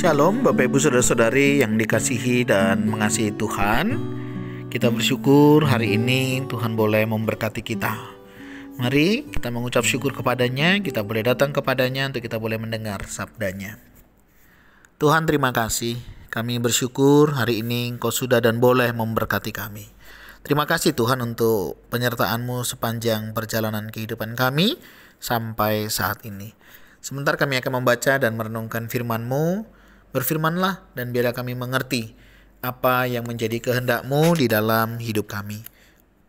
Shalom Bapak Ibu Saudara-saudari yang dikasihi dan mengasihi Tuhan. Kita bersyukur hari ini Tuhan boleh memberkati kita. Mari kita mengucap syukur kepadanya, kita boleh datang kepadanya untuk kita boleh mendengar sabdanya. Tuhan terima kasih, kami bersyukur hari ini Engkau sudah dan boleh memberkati kami. Terima kasih Tuhan untuk penyertaan-Mu sepanjang perjalanan kehidupan kami sampai saat ini. Sebentar kami akan membaca dan merenungkan firman-Mu. Berfirmanlah dan biarlah kami mengerti apa yang menjadi kehendak-Mu di dalam hidup kami.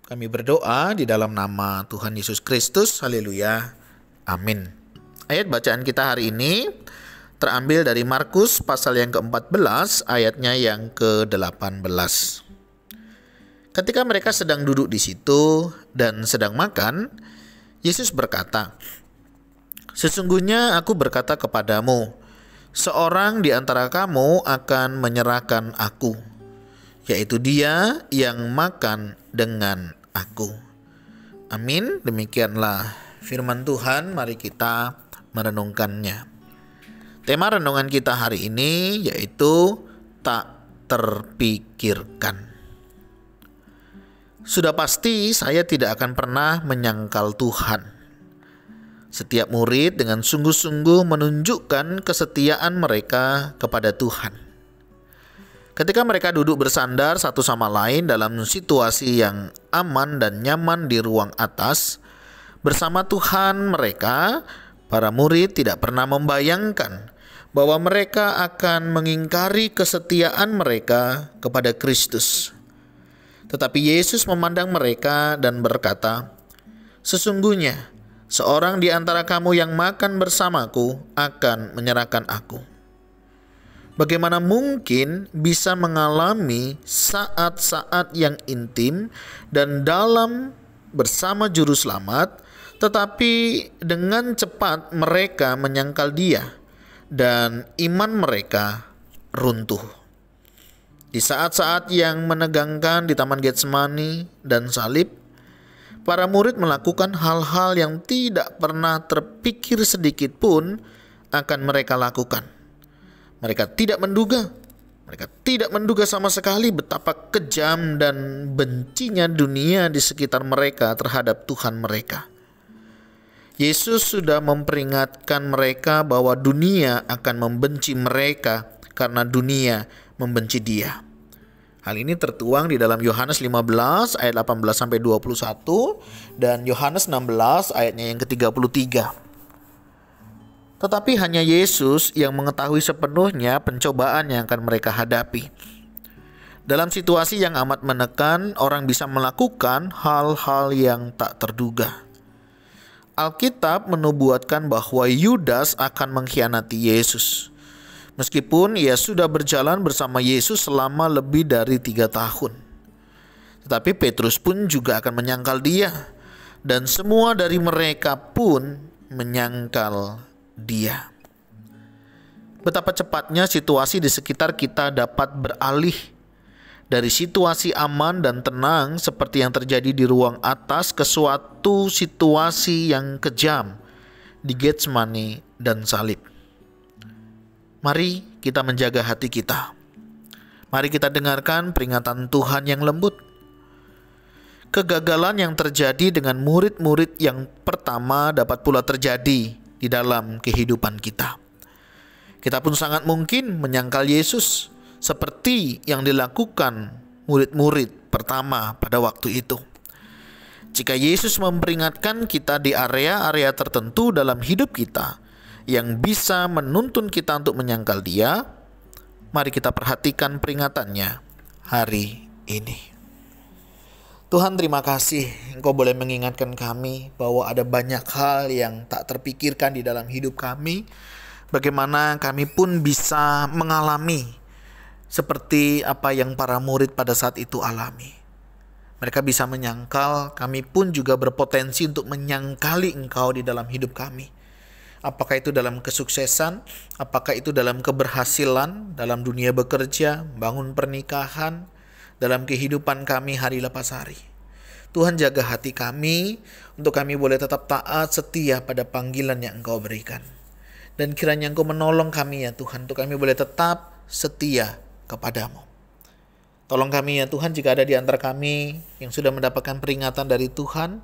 Kami berdoa di dalam nama Tuhan Yesus Kristus. Haleluya. Amin. Ayat bacaan kita hari ini terambil dari Markus pasal yang ke-14 ayatnya yang ke-18. Ketika mereka sedang duduk di situ dan sedang makan, Yesus berkata, "Sesungguhnya aku berkata kepadamu, seorang di antara kamu akan menyerahkan aku, yaitu dia yang makan dengan aku." Amin. Demikianlah firman Tuhan, mari kita merenungkannya. Tema renungan kita hari ini yaitu tak terpikirkan. Sudah pasti saya tidak akan pernah menyangkal Tuhan. Setiap murid dengan sungguh-sungguh menunjukkan kesetiaan mereka kepada Tuhan. Ketika mereka duduk bersandar satu sama lain dalam situasi yang aman dan nyaman di ruang atas, bersama Tuhan mereka, para murid tidak pernah membayangkan bahwa mereka akan mengingkari kesetiaan mereka kepada Kristus. Tetapi Yesus memandang mereka dan berkata, "Sesungguhnya seorang di antara kamu yang makan bersamaku akan menyerahkan aku." Bagaimana mungkin bisa mengalami saat-saat yang intim dan dalam bersama Juru Selamat, tetapi dengan cepat mereka menyangkal Dia dan iman mereka runtuh. Di saat-saat yang menegangkan di Taman Getsemani dan salib, para murid melakukan hal-hal yang tidak pernah terpikir sedikit pun akan mereka lakukan. Mereka tidak menduga sama sekali betapa kejam dan bencinya dunia di sekitar mereka terhadap Tuhan mereka. Yesus sudah memperingatkan mereka bahwa dunia akan membenci mereka karena dunia membenci Dia. Hal ini tertuang di dalam Yohanes 15 ayat 18-21 dan Yohanes 16 ayatnya yang ke-33. Tetapi hanya Yesus yang mengetahui sepenuhnya pencobaan yang akan mereka hadapi. Dalam situasi yang amat menekan, orang bisa melakukan hal-hal yang tak terduga. Alkitab menubuatkan bahwa Yudas akan mengkhianati Yesus. Meskipun ia sudah berjalan bersama Yesus selama lebih dari 3 tahun. Tetapi Petrus pun juga akan menyangkal Dia. Dan semua dari mereka pun menyangkal Dia. Betapa cepatnya situasi di sekitar kita dapat beralih dari situasi aman dan tenang seperti yang terjadi di ruang atas ke suatu situasi yang kejam di Getsemani dan salib. Mari kita menjaga hati kita. Mari kita dengarkan peringatan Tuhan yang lembut. Kegagalan yang terjadi dengan murid-murid yang pertama dapat pula terjadi di dalam kehidupan kita. Kita pun sangat mungkin menyangkal Yesus seperti yang dilakukan murid-murid pertama pada waktu itu. Jika Yesus memperingatkan kita di area-area tertentu dalam hidup kita yang bisa menuntun kita untuk menyangkal Dia, mari kita perhatikan peringatannya hari ini. Tuhan terima kasih Engkau boleh mengingatkan kami bahwa ada banyak hal yang tak terpikirkan di dalam hidup kami. Bagaimana kami pun bisa mengalami seperti apa yang para murid pada saat itu alami. Mereka bisa menyangkal, kami pun juga berpotensi untuk menyangkali Engkau di dalam hidup kami. Apakah itu dalam kesuksesan, apakah itu dalam keberhasilan, dalam dunia bekerja, bangun pernikahan, dalam kehidupan kami hari lepas hari. Tuhan jaga hati kami, untuk kami boleh tetap taat setia pada panggilan yang Engkau berikan. Dan kiranya Engkau menolong kami ya Tuhan, untuk kami boleh tetap setia kepadamu. Tolong kami ya Tuhan, jika ada di antara kami yang sudah mendapatkan peringatan dari Tuhan,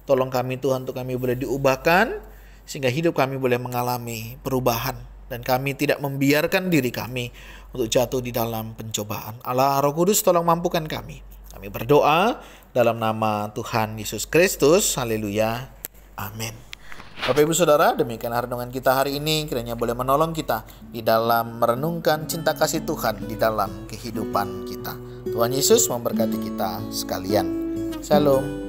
tolong kami Tuhan untuk kami boleh diubahkan, sehingga hidup kami boleh mengalami perubahan. Dan kami tidak membiarkan diri kami untuk jatuh di dalam pencobaan. Allah Roh Kudus tolong mampukan kami. Kami berdoa dalam nama Tuhan Yesus Kristus. Haleluya. Amin. Bapak Ibu Saudara, demikian renungan kita hari ini. Kiranya boleh menolong kita di dalam merenungkan cinta kasih Tuhan di dalam kehidupan kita. Tuhan Yesus memberkati kita sekalian. Shalom.